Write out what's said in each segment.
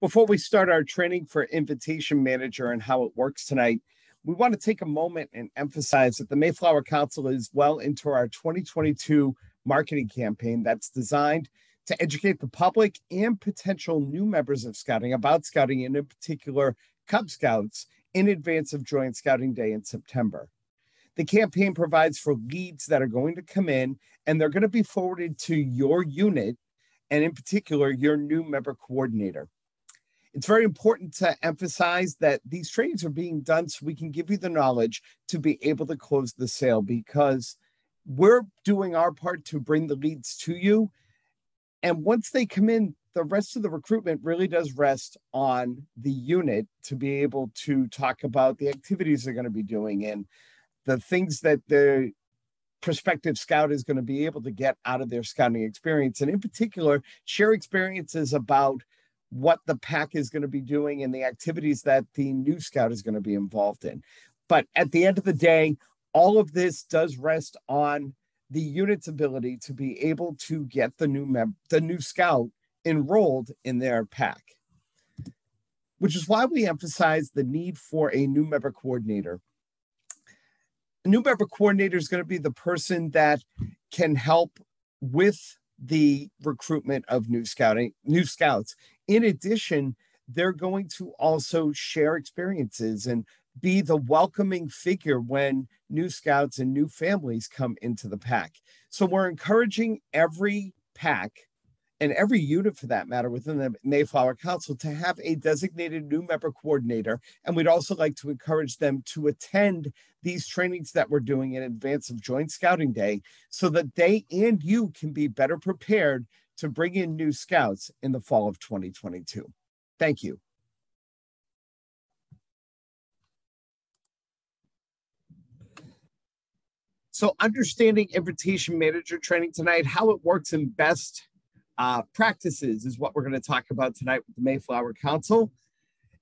Before we start our training for Invitation Manager and how it works tonight, we want to take a moment and emphasize that the Mayflower Council is well into our 2022 marketing campaign that's designed to educate the public and potential new members of Scouting about Scouting, and in particular, Cub Scouts, in advance of Joint Scouting Day in September. The campaign provides for leads that are going to come in, and they're going to be forwarded to your unit, and in particular, your new member coordinator. It's very important to emphasize that these trainings are being done so we can give you the knowledge to be able to close the sale, because we're doing our part to bring the leads to you. And once they come in, the rest of the recruitment really does rest on the unit to be able to talk about the activities they're going to be doing and the things that the prospective scout is going to be able to get out of their scouting experience. And in particular, share experiences about what the pack is going to be doing and the activities that the new scout is going to be involved in. But at the end of the day, all of this does rest on the unit's ability to be able to get the new scout enrolled in their pack, which is why we emphasize the need for a new member coordinator. A new member coordinator is going to be the person that can help with the recruitment of new scouts. In addition, they're going to also share experiences and be the welcoming figure when new scouts and new families come into the pack. So we're encouraging every pack and every unit, for that matter, within the Mayflower Council to have a designated new member coordinator. And we'd also like to encourage them to attend these trainings that we're doing in advance of Joint Scouting Day so that they and you can be better prepared to bring in new scouts in the fall of 2022. Thank you. So understanding Invitation Manager training tonight, how it works in best practices is what we're going to talk about tonight with the Mayflower Council.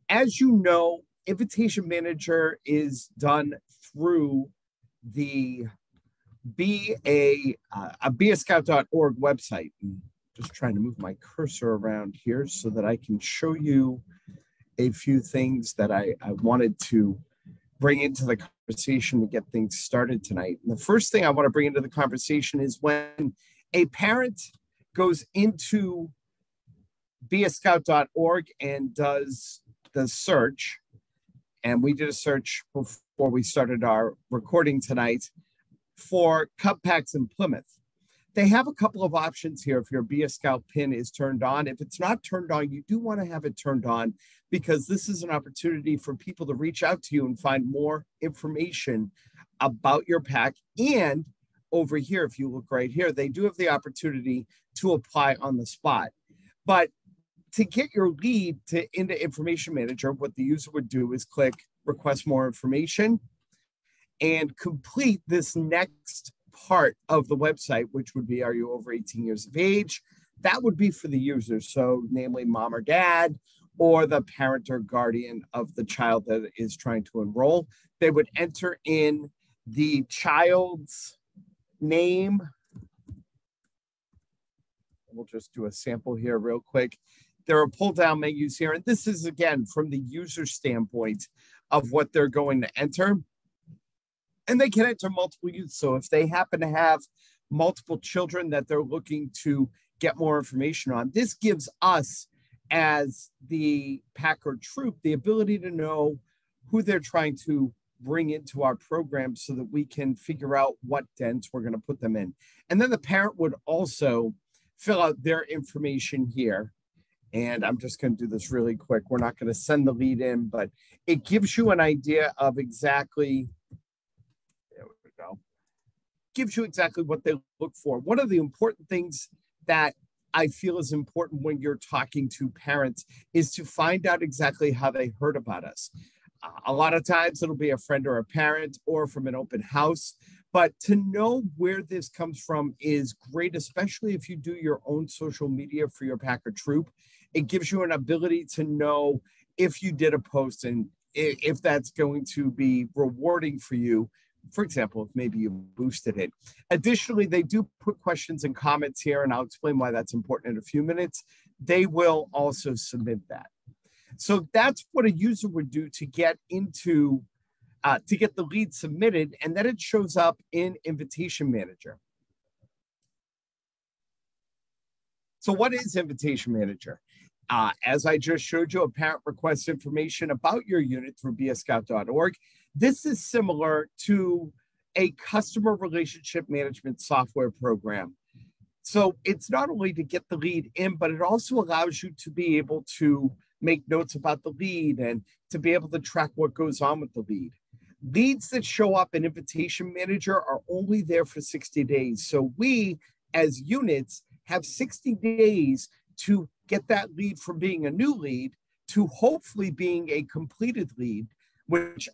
As you know, Invitation Manager is done through the beascout.org website. I'm just trying to move my cursor around here so that I can show you a few things that I wanted to bring into the conversation to get things started tonight. And the first thing I want to bring into the conversation is when a parent goes into beascout.org and does the search, and we did a search before we started our recording tonight for Cub Packs in Plymouth. They have a couple of options here if your Be a Scout pin is turned on. If it's not turned on, you do want to have it turned on, because this is an opportunity for people to reach out to you and find more information about your pack. And over here, if you look right here, they do have the opportunity to apply on the spot. But to get your lead into Information Manager, what the user would do is click Request More Information and complete this next part of the website, which would be, are you over 18 years of age? That would be for the user, so namely mom or dad, or the parent or guardian of the child that is trying to enroll. They would enter in the child's name. We'll just do a sample here real quick. There are pull-down menus here, and this is, again, from the user standpoint of what they're going to enter. And they can enter multiple youth. So if they happen to have multiple children that they're looking to get more information on, this gives us, as the pack or troop, the ability to know who they're trying to bring into our program so that we can figure out what dens we're going to put them in. And then the parent would also fill out their information here. And I'm just going to do this really quick. We're not going to send the lead in, but it gives you an idea of exactly, there we go, gives you exactly what they look for. One of the important things that I feel is important when you're talking to parents is to find out exactly how they heard about us. A lot of times it'll be a friend or a parent or from an open house, but to know where this comes from is great, especially if you do your own social media for your pack or troop. It gives you an ability to know if you did a post and if that's going to be rewarding for you. For example, if maybe you boosted it. Additionally, they do put questions and comments here, and I'll explain why that's important in a few minutes. They will also submit that. So that's what a user would do to get into to get the lead submitted, and then it shows up in Invitation Manager. So what is Invitation Manager? As I just showed you, a parent requests information about your unit through bscout.org. This is similar to a customer relationship management software program. So it's not only to get the lead in, but it also allows you to be able to make notes about the lead and to be able to track what goes on with the lead. Leads that show up in Invitation Manager are only there for 60 days. So we, as units, have 60 days to get that lead from being a new lead to hopefully being a completed lead, which,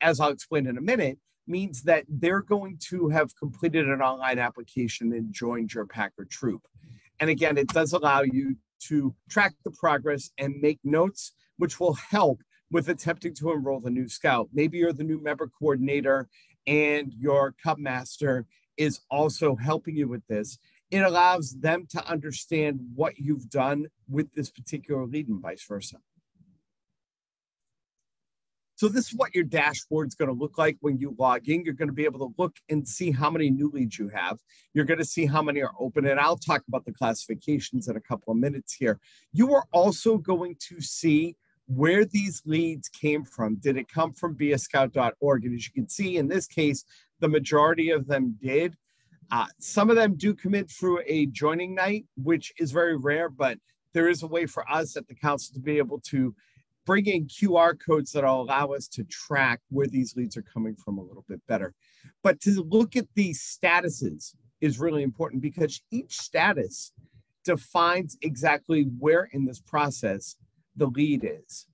as I'll explain in a minute, means that they're going to have completed an online application and joined your Packer troop. And again, it does allow you to track the progress and make notes, which will help with attempting to enroll the new scout. Maybe you're the new member coordinator and your Cub Master is also helping you with this. It allows them to understand what you've done with this particular lead and vice versa. So this is what your dashboard is going to look like when you log in. You're going to be able to look and see how many new leads you have. You're going to see how many are open, and I'll talk about the classifications in a couple of minutes here. You are also going to see where these leads came from. Did it come from bscout.org? And as you can see, in this case, the majority of them did. Some of them do come in through a joining night, which is very rare, but there is a way for us at the council to be able to bring in QR codes that will allow us to track where these leads are coming from a little bit better. But to look at these statuses is really important because each status defines exactly where in this process the lead is.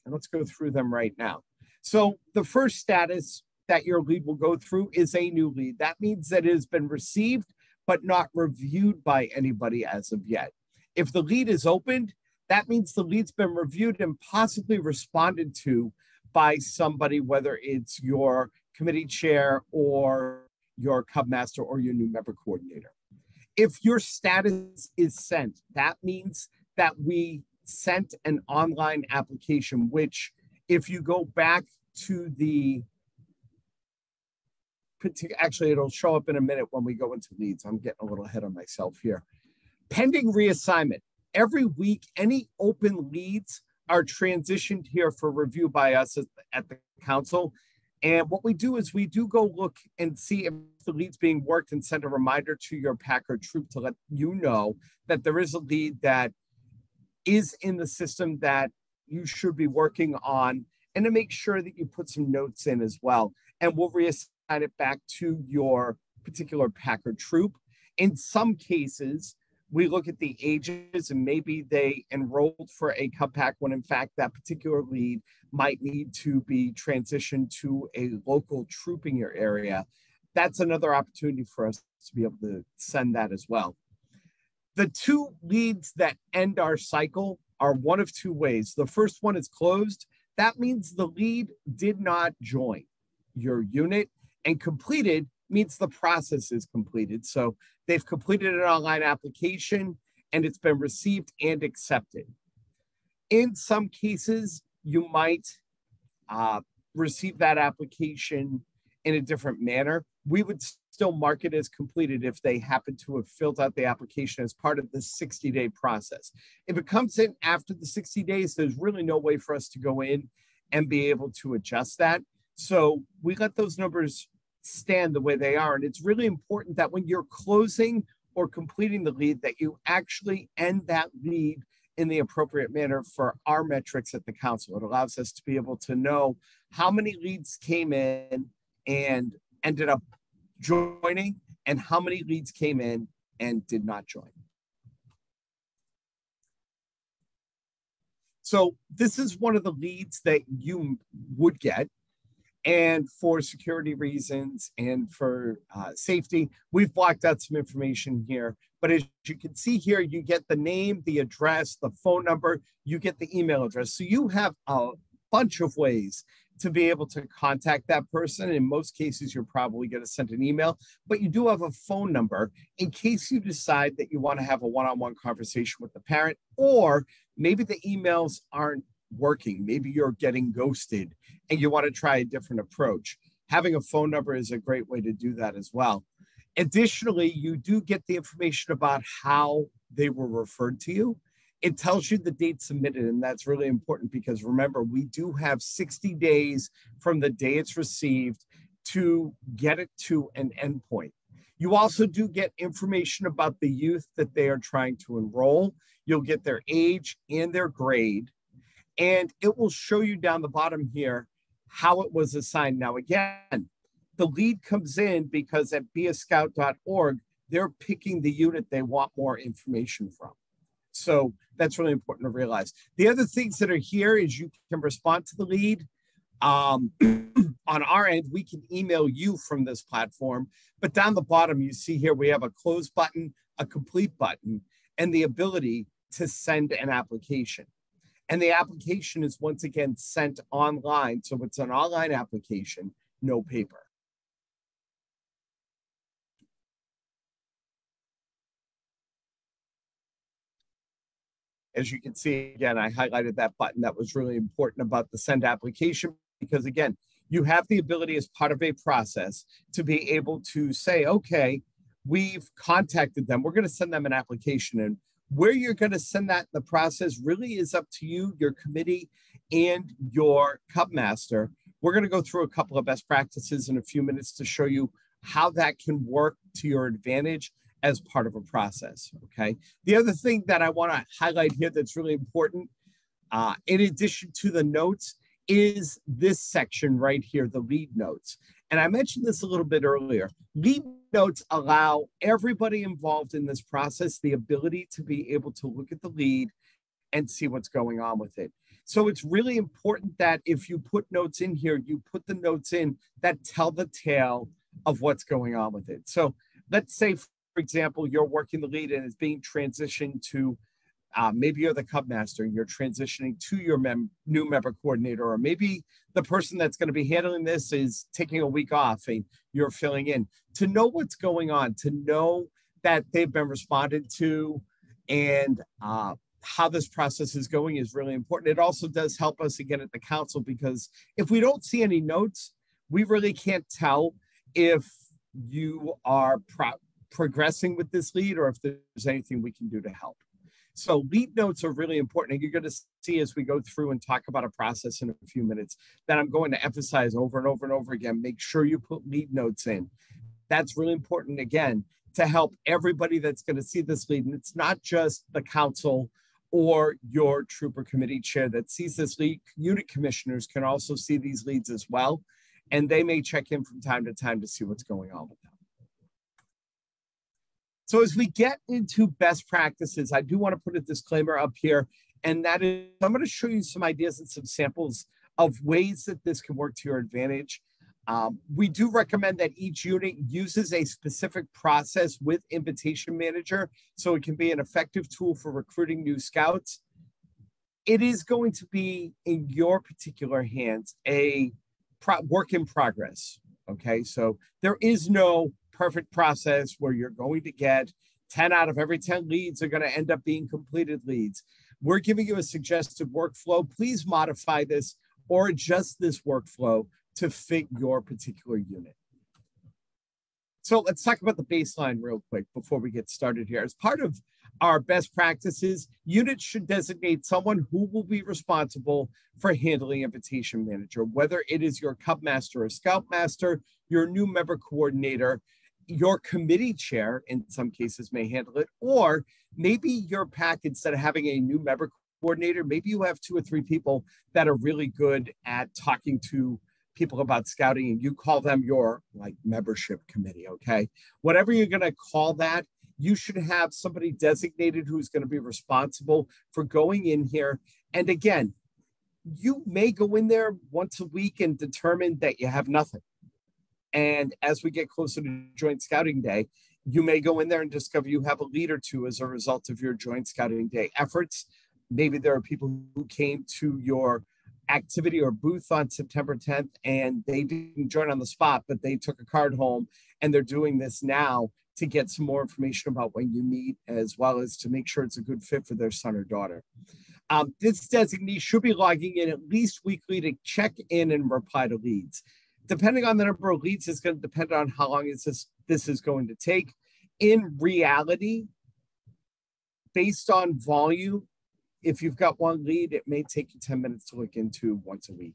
And let's go through them right now. So the first status that your lead will go through is a new lead. That means that it has been received, but not reviewed by anybody as of yet. If the lead is opened, that means the lead's been reviewed and possibly responded to by somebody, whether it's your committee chair or your Cub Master or your new member coordinator. If your status is sent, that means that we sent an online application, which if you go back to the actually, it'll show up in a minute when we go into leads. I'm getting a little ahead of myself here. Pending reassignment. Every week, any open leads are transitioned here for review by us at the council. And what we do is we do go look and see if the lead's being worked and send a reminder to your Packer troop to let you know that there is a lead that is in the system that you should be working on, and to make sure that you put some notes in as well. And we'll reassign it back to your particular Packer troop. In some cases, we look at the ages and maybe they enrolled for a Cub Pack when in fact that particular lead might need to be transitioned to a local troop in your area. That's another opportunity for us to be able to send that as well. The two leads that end our cycle are one of two ways. The first one is closed. That means the lead did not join your unit, and completed means the process is completed. So they've completed an online application and it's been received and accepted. In some cases, you might receive that application in a different manner. We would still mark it as completed if they happen to have filled out the application as part of the 60-day process. If it comes in after the 60 days, there's really no way for us to go in and be able to adjust that. So we let those numbers stand the way they are. And it's really important that when you're closing or completing the lead, that you actually end that lead in the appropriate manner for our metrics at the council. It allows us to be able to know how many leads came in and ended up joining and how many leads came in and did not join. So this is one of the leads that you would get. And for security reasons and for safety, we've blocked out some information here. But as you can see here, you get the name, the address, the phone number, you get the email address. So you have a bunch of ways to be able to contact that person. In most cases, you're probably going to send an email, but you do have a phone number in case you decide that you want to have a one-on-one conversation with the parent, or maybe the emails aren't working. Maybe you're getting ghosted and you want to try a different approach. Having a phone number is a great way to do that as well. Additionally, you do get the information about how they were referred to you. It tells you the date submitted, and that's really important because remember, we do have 60 days from the day it's received to get it to an endpoint. You also do get information about the youth that they are trying to enroll. You'll get their age and their grade, and it will show you down the bottom here how it was assigned. Now, again, the lead comes in because at beascout.org, they're picking the unit they want more information from. So that's really important to realize. The other things that are here is you can respond to the lead. On our end, we can email you from this platform, but down the bottom, you see here, we have a close button, a complete button, and the ability to send an application. And the application is once again sent online. So it's an online application, no paper. As you can see, again, I highlighted that button. That was really important about the send application because, again, you have the ability as part of a process to be able to say, okay, we've contacted them. We're going to send them an application. And where you're going to send that in the process really is up to you, your committee, and your Cub Master. We're going to go through a couple of best practices in a few minutes to show you how that can work to your advantage as part of a process, okay? The other thing that I want to highlight here that's really important, in addition to the notes, is this section right here, the lead notes. And I mentioned this a little bit earlier. Lead notes allow everybody involved in this process the ability to be able to look at the lead and see what's going on with it. So it's really important that if you put notes in here, you put the notes in that tell the tale of what's going on with it. So let's say, for example, you're working the lead and it's being transitioned to, maybe you're the Cub Master and you're transitioning to your new member coordinator, or maybe the person that's going to be handling this is taking a week off and you're filling in. To know what's going on, to know that they've been responded to and how this process is going is really important. It also does help us again at the council because if we don't see any notes, we really can't tell if you are progressing with this lead or if there's anything we can do to help. So lead notes are really important. And you're going to see as we go through and talk about a process in a few minutes that I'm going to emphasize over and over and over again. Make sure you put lead notes in. That's really important, again, to help everybody that's going to see this lead. And it's not just the council or your trooper committee chair that sees this lead. Unit commissioners can also see these leads as well. And they may check in from time to time to see what's going on with them. So as we get into best practices, I do want to put a disclaimer up here, and that is I'm going to show you some ideas and some samples of ways that this can work to your advantage. We do recommend that each unit uses a specific process with Invitation Manager so it can be an effective tool for recruiting new scouts. It is going to be in your particular hands a work in progress, okay? So there is no perfect process where you're going to get 10 out of every 10 leads are going to end up being completed leads. We're giving you a suggested workflow. Please modify this or adjust this workflow to fit your particular unit. So let's talk about the baseline real quick before we get started here. As part of our best practices, units should designate someone who will be responsible for handling Invitation Manager, whether it is your Cub Master or Scout Master, your new member coordinator, your committee chair, in some cases may handle it, or maybe your PAC, instead of having a new member coordinator, maybe you have 2 or 3 people that are really good at talking to people about scouting and you call them your membership committee, okay? Whatever you're gonna call that, you should have somebody designated who's gonna be responsible for going in here. And again, you may go in there once a week and determine that you have nothing. And as we get closer to Joint Scouting Day, you may go in there and discover you have a lead or 2 as a result of your Joint Scouting Day efforts. Maybe there are people who came to your activity or booth on September 10th, and they didn't join on the spot, but they took a card home, and they're doing this now to get some more information about when you meet, as well as to make sure it's a good fit for their son or daughter. This designee should be logging in at least weekly to check in and reply to leads. Depending on the number of leads, it's going to depend on how long this is going to take. In reality, based on volume, if you've got one lead, it may take you 10 minutes to look into once a week.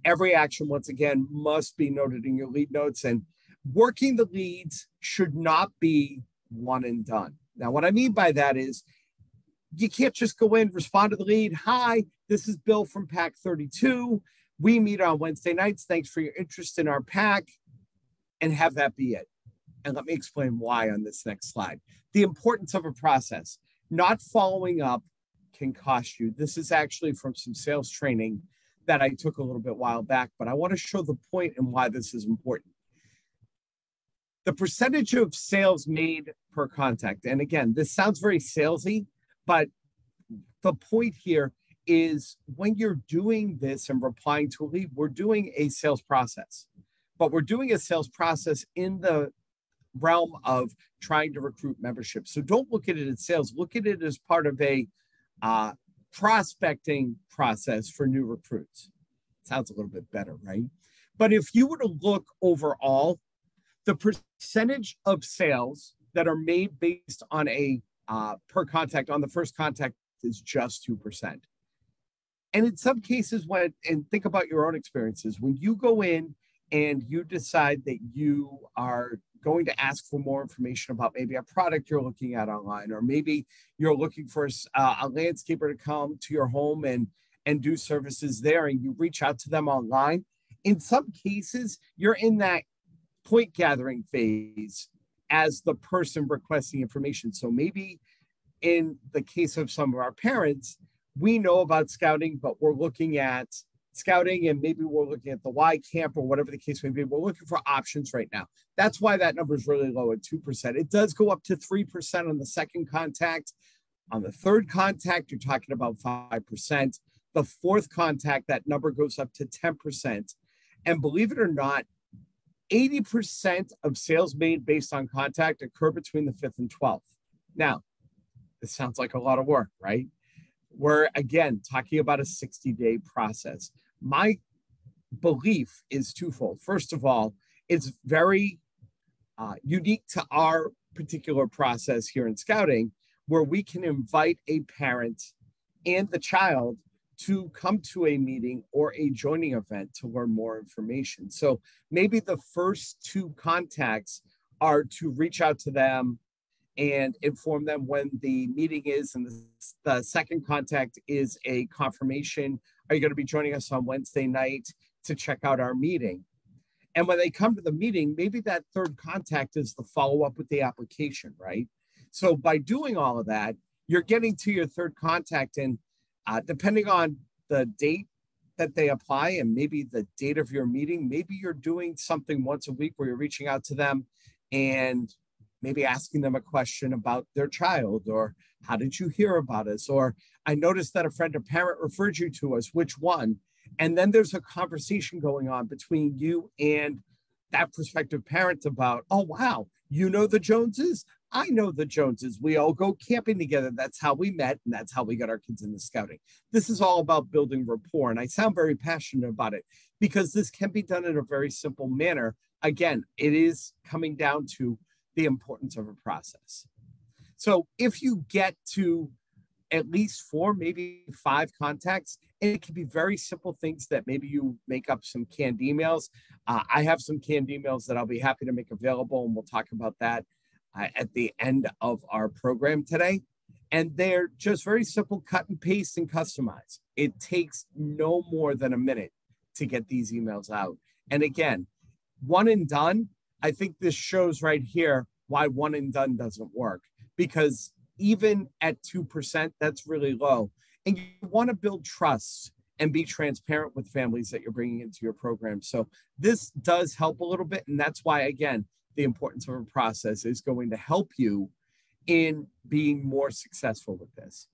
Every action, once again, must be noted in your lead notes, and working the leads should not be one and done. Now, what I mean by that is you can't just go in, respond to the lead. Hi, this is Bill from Pack 32. We meet on Wednesday nights. Thanks for your interest in our pack, and have that be it. And let me explain why on this next slide. The importance of a process. Not following up can cost you. This is actually from some sales training that I took a little bit while back, but I want to show the point and why this is important. The percentage of sales made per contact. And again, this sounds very salesy, but the point here is when you're doing this and replying to a lead, we're doing a sales process, but we're doing a sales process in the realm of trying to recruit membership. So don't look at it as sales, look at it as part of a prospecting process for new recruits. Sounds a little bit better, right? But if you were to look overall, the percentage of sales that are made based on a per contact on the first contact is just 2%. And in some cases, and think about your own experiences, when you go in and you decide that you are going to ask for more information about maybe a product you're looking at online, or maybe you're looking for a landscaper to come to your home and do services there, and you reach out to them online. In some cases, you're in that point gathering phase as the person requesting information. So maybe in the case of some of our parents, we know about scouting, but we're looking at scouting, and maybe we're looking at the Y camp or whatever the case may be. We're looking for options right now. That's why that number is really low at 2%. It does go up to 3% on the second contact. On the third contact, you're talking about 5%. The fourth contact, that number goes up to 10%. And believe it or not, 80% of sales made based on contact occur between the 5th and 12th. Now, this sounds like a lot of work, right? We're, again, talking about a 60-day process. My belief is twofold. First of all, it's very unique to our particular process here in scouting, where we can invite a parent and the child to come to a meeting or a joining event to learn more information. So maybe the first two contacts are to reach out to them and inform them when the meeting is. And the second contact is a confirmation. Are you going to be joining us on Wednesday night to check out our meeting? And when they come to the meeting, maybe that third contact is the follow-up with the application, right? So by doing all of that, you're getting to your third contact, and depending on the date that they apply and maybe the date of your meeting, maybe you're doing something once a week where you're reaching out to them and maybe asking them a question about their child, or how did you hear about us? Or I noticed that a friend or parent referred you to us, which one? And then there's a conversation going on between you and that prospective parent about, oh, wow, you know the Joneses? I know the Joneses. We all go camping together. That's how we met, and that's how we got our kids into scouting. This is all about building rapport, and I sound very passionate about it because this can be done in a very simple manner. Again, it is coming down to the importance of a process. So if you get to at least 4, maybe 5 contacts, and it can be very simple things that maybe you make up some canned emails. I have some canned emails that I'll be happy to make available, and we'll talk about that at the end of our program today. And they're just very simple, cut and paste and customize. It takes no more than a minute to get these emails out. And again, one and done, I think this shows right here why one and done doesn't work, because even at 2%, that's really low. And you want to build trust and be transparent with families that you're bringing into your program. So this does help a little bit. And that's why, again, the importance of a process is going to help you in being more successful with this.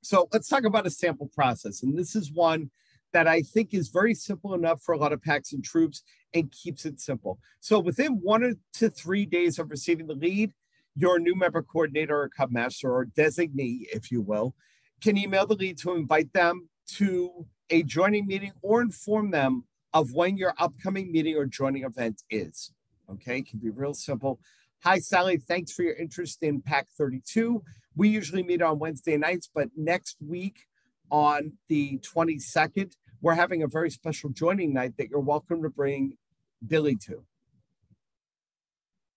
So let's talk about a sample process. And this is one that I think is very simple enough for a lot of PACs and troops and keeps it simple. So within 1 to 3 days of receiving the lead, your new member coordinator or Cub Master or designee, if you will, can email the lead to invite them to a joining meeting or inform them of when your upcoming meeting or joining event is. Okay, it can be real simple. Hi, Sally. Thanks for your interest in PAC 32. We usually meet on Wednesday nights, but next week on the 22nd, we're having a very special joining night that you're welcome to bring Billy to.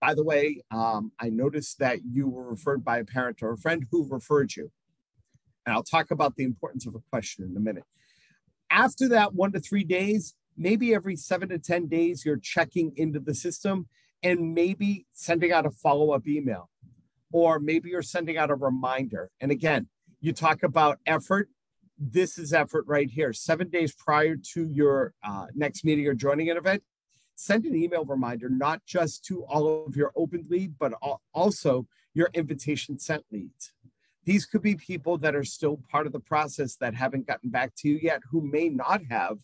By the way, I noticed that you were referred by a parent or a friend who referred you. And I'll talk about the importance of a question in a minute. After that 1 to 3 days, maybe every 7 to 10 days, you're checking into the system and maybe sending out a follow-up email, or maybe you're sending out a reminder. And again, you talk about effort. This is effort right here. 7 days prior to your next meeting or joining an event, send an email reminder, not just to all of your open lead, but also your invitation sent leads. These could be people that are still part of the process that haven't gotten back to you yet, who may not have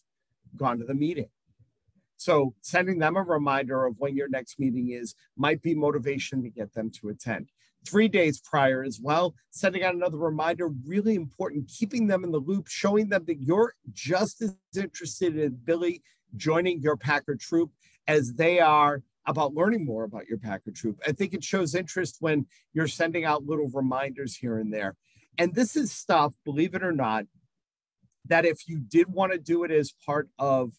gone to the meeting. So sending them a reminder of when your next meeting is might be motivation to get them to attend. 3 days prior as well, sending out another reminder, really important, keeping them in the loop, showing them that you're just as interested in Billy joining your Packer troop as they are about learning more about your Packer troop. I think it shows interest when you're sending out little reminders here and there. And this is stuff, believe it or not, that if you did want to do it as part of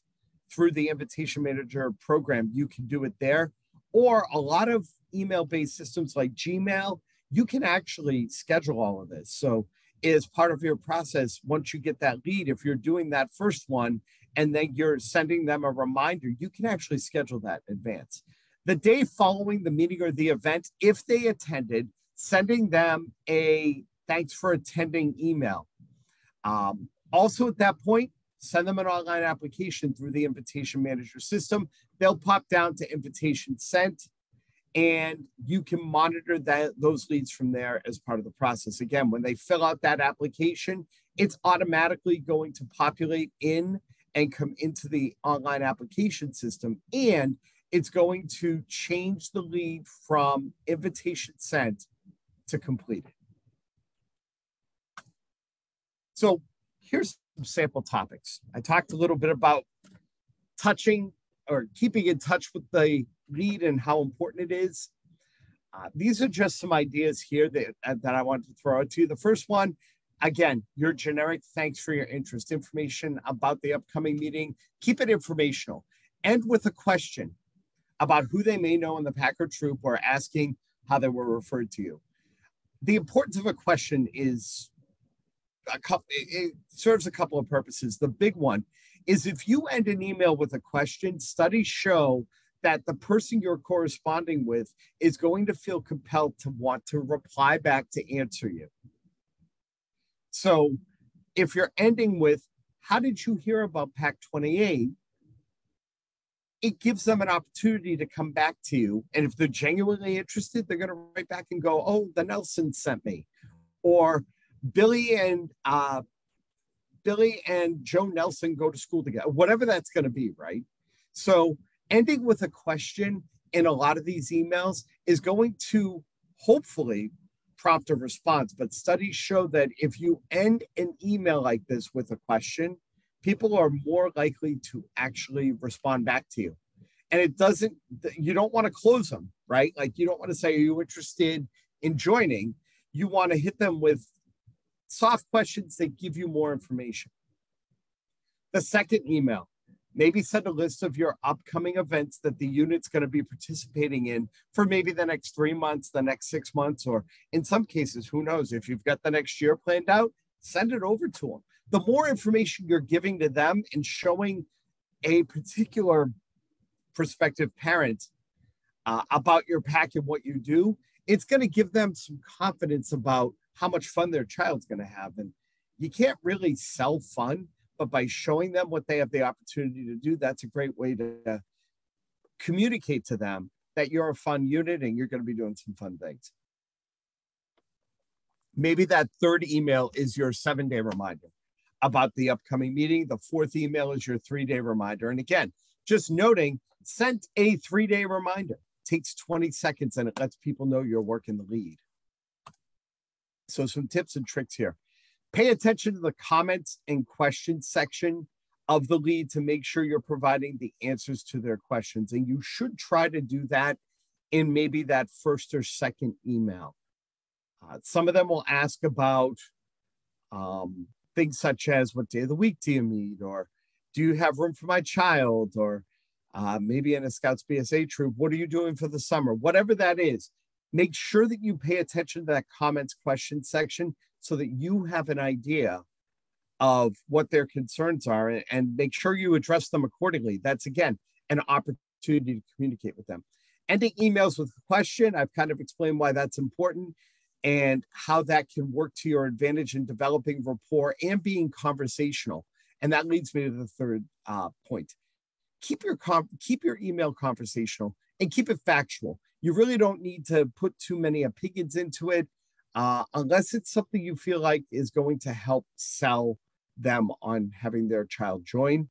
through the Invitation Manager program, you can do it there. Or a lot of email-based systems like Gmail, you can actually schedule all of this. So as part of your process, once you get that lead, if you're doing that first one and then you're sending them a reminder, you can actually schedule that in advance. The day following the meeting or the event, if they attended, sending them a thanks for attending email. Also at that point, send them an online application through the Invitation Manager system. They'll pop down to invitation sent, and you can monitor those leads from there as part of the process. Again, when they fill out that application, it's automatically going to populate in and come into the online application system, and it's going to change the lead from invitation sent to completed. So here's some sample topics. I talked a little bit about touching or keeping in touch with the lead and how important it is. These are just some ideas here that I want to throw out to you. The first one, again, your generic thanks for your interest, information about the upcoming meeting. Keep it informational. End with a question about who they may know in the Packer troop or asking how they were referred to you. The importance of a question is it serves a couple of purposes. The big one is if you end an email with a question, studies show that the person you're corresponding with is going to feel compelled to want to reply back to answer you. So if you're ending with, how did you hear about PAC 28? It gives them an opportunity to come back to you. And if they're genuinely interested, they're going to write back and go, oh, the Nelson sent me. Or Billy and Joe Nelson go to school together, whatever that's going to be, right? So ending with a question in a lot of these emails is going to hopefully prompt a response. But studies show that if you end an email like this with a question, people are more likely to actually respond back to you. And you don't want to close them, right? Like you don't want to say, are you interested in joining? You want to hit them with soft questions that give you more information. The second email, maybe send a list of your upcoming events that the unit's going to be participating in for maybe the next 3 months, the next 6 months, or in some cases, who knows, if you've got the next year planned out, send it over to them. The more information you're giving to them and showing a particular prospective parent about your PAC and what you do, it's going to give them some confidence about how much fun their child's going to have. And you can't really sell fun, but by showing them what they have the opportunity to do, that's a great way to communicate to them that you're a fun unit and you're going to be doing some fun things. Maybe that third email is your 7-day reminder about the upcoming meeting. The fourth email is your 3-day reminder. And again, just noting, sent a 3-day reminder. It takes 20 seconds and it lets people know you're working the lead. So some tips and tricks here. Pay attention to the comments and questions section of the lead to make sure you're providing the answers to their questions. And you should try to do that in maybe that first or second email. Some of them will ask about things such as, what day of the week do you meet? Or do you have room for my child? Or maybe in a Scouts BSA troop, what are you doing for the summer? Whatever that is, make sure that you pay attention to that comments question section so that you have an idea of what their concerns are and make sure you address them accordingly. That's, again, an opportunity to communicate with them. Ending emails with a question, I've kind of explained why that's important and how that can work to your advantage in developing rapport and being conversational. And that leads me to the third point. Keep your email conversational and keep it factual. You really don't need to put too many opinions into it unless it's something you feel like is going to help sell them on having their child join.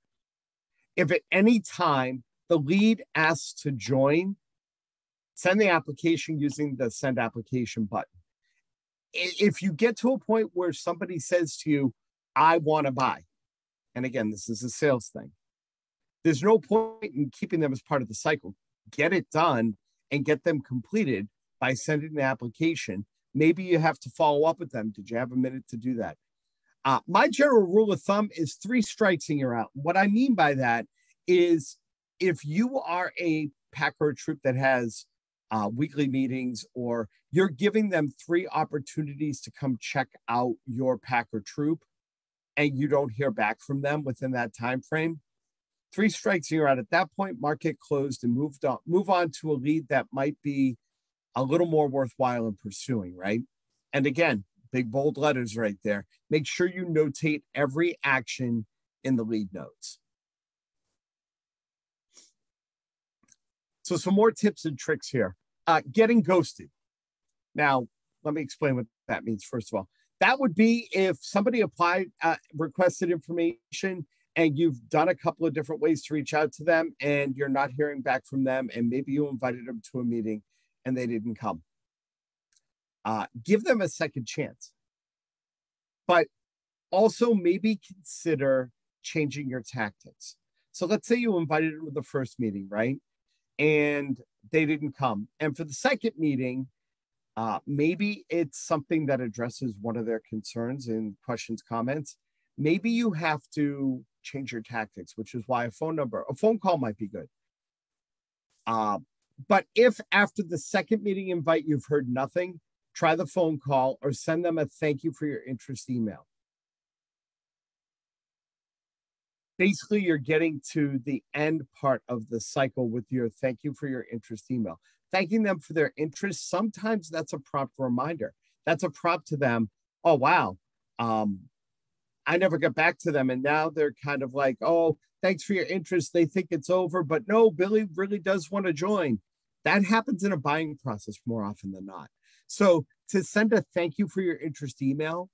If at any time the lead asks to join, send the application using the send application button. If you get to a point where somebody says to you, I want to buy, and again, this is a sales thing, there's no point in keeping them as part of the cycle. Get it done and get them completed by sending the application. Maybe you have to follow up with them. Did you have a minute to do that? My general rule of thumb is 3 strikes and you're out. What I mean by that is if you are a pack or a troop that has weekly meetings, or you're giving them 3 opportunities to come check out your pack or troop, and you don't hear back from them within that time frame, 3 strikes and you're out. At that point, mark it closed and move on to a lead that might be a little more worthwhile in pursuing, right? And again, big bold letters right there. Make sure you notate every action in the lead notes. So some more tips and tricks here. Getting ghosted. Now, let me explain what that means. First of all, that would be if somebody requested information and you've done a couple of different ways to reach out to them and you're not hearing back from them, and maybe you invited them to a meeting and they didn't come. Give them a second chance. But also maybe consider changing your tactics. So let's say you invited them to the first meeting, right? And they didn't come. And for the second meeting, maybe it's something that addresses one of their concerns in questions, comments. Maybe you have to change your tactics, which is why a phone call might be good. But if after the second meeting invite, you've heard nothing, try the phone call or send them a thank you for your interest email. Basically, you're getting to the end part of the cycle with your thank you for your interest email. Thanking them for their interest, sometimes that's a prompt reminder. That's a prompt to them. Oh, wow. I never got back to them. And now they're kind of like, oh, thanks for your interest. They think it's over, but no, Billy really does want to join. That happens in a buying process more often than not. So to send a thank you for your interest email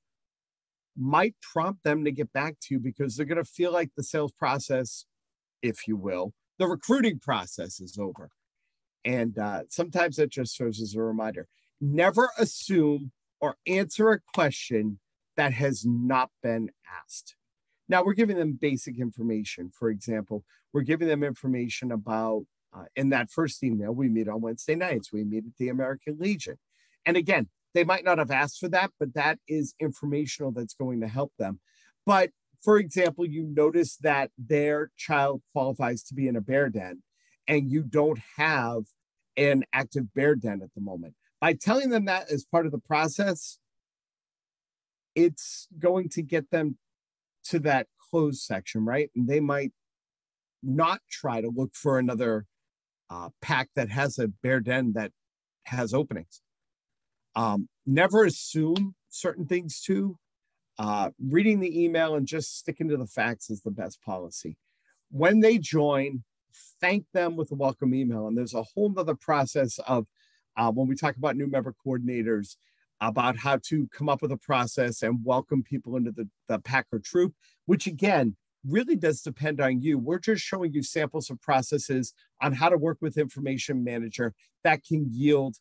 might prompt them to get back to you because they're going to feel like the sales process, if you will, the recruiting process is over. And sometimes that just serves as a reminder. Never assume or answer a question that has not been asked. Now, we're giving them basic information. For example, we're giving them information about, in that first email, we meet on Wednesday nights. We meet at the American Legion. And again, they might not have asked for that, but that is informational that's going to help them. But for example, you notice that their child qualifies to be in a bear den and you don't have an active bear den at the moment. By telling them that as part of the process, it's going to get them to that closed section, right? And they might not try to look for another pack that has a bear den that has openings. Never assume certain things too. Reading the email and just sticking to the facts is the best policy. When they join, thank them with a welcome email. And there's a whole nother process of when we talk about new member coordinators, about how to come up with a process and welcome people into the Packer troop, which again, really does depend on you. We're just showing you samples of processes on how to work with Information Manager that can yield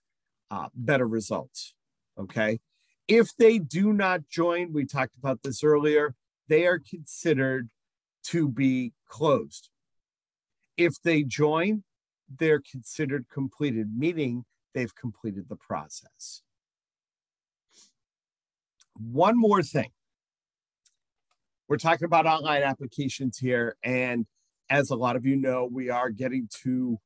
better results, okay? If they do not join, we talked about this earlier, they are considered to be closed. If they join, they're considered completed, meaning they've completed the process. One more thing. We're talking about online applications here, and as a lot of you know, we are getting to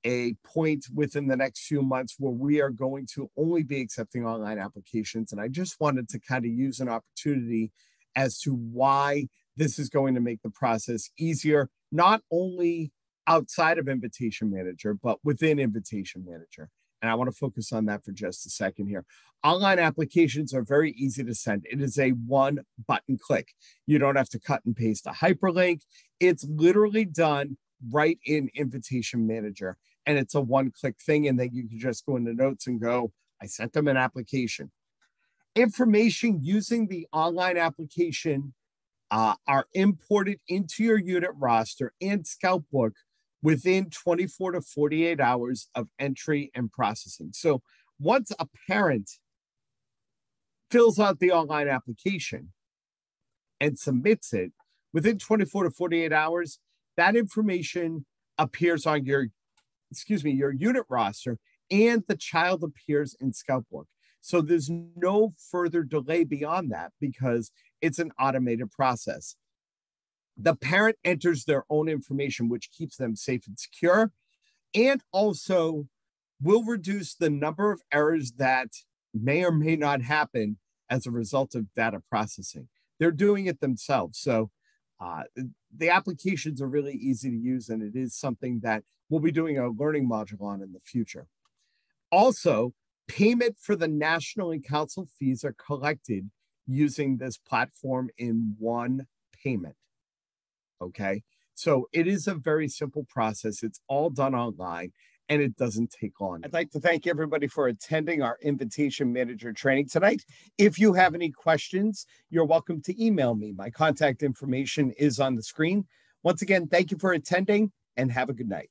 a point within the next few months where we are going to only be accepting online applications. And I just wanted to kind of use an opportunity as to why this is going to make the process easier, not only outside of Invitation Manager, but within Invitation Manager. And I want to focus on that for just a second here. Online applications are very easy to send. It is a one button click. You don't have to cut and paste a hyperlink. It's literally done right in Invitation Manager. And it's a one-click thing. And then you can just go into notes and go, I sent them an application. Information using the online application are imported into your unit roster and Scout Book within 24 to 48 hours of entry and processing. So once a parent fills out the online application and submits it, within 24 to 48 hours, that information appears on your unit roster, and the child appears in Scout Book. So there's no further delay beyond that because it's an automated process. The parent enters their own information, which keeps them safe and secure, and also will reduce the number of errors that may or may not happen as a result of data processing. They're doing it themselves. So the applications are really easy to use, and it is something that we'll be doing a learning module on in the future. Also, payment for the national and council fees are collected using this platform in one payment. Okay, so it is a very simple process. It's all done online and it doesn't take long. I'd like to thank everybody for attending our Invitation Manager training tonight. If you have any questions, you're welcome to email me. My contact information is on the screen. Once again, thank you for attending and have a good night.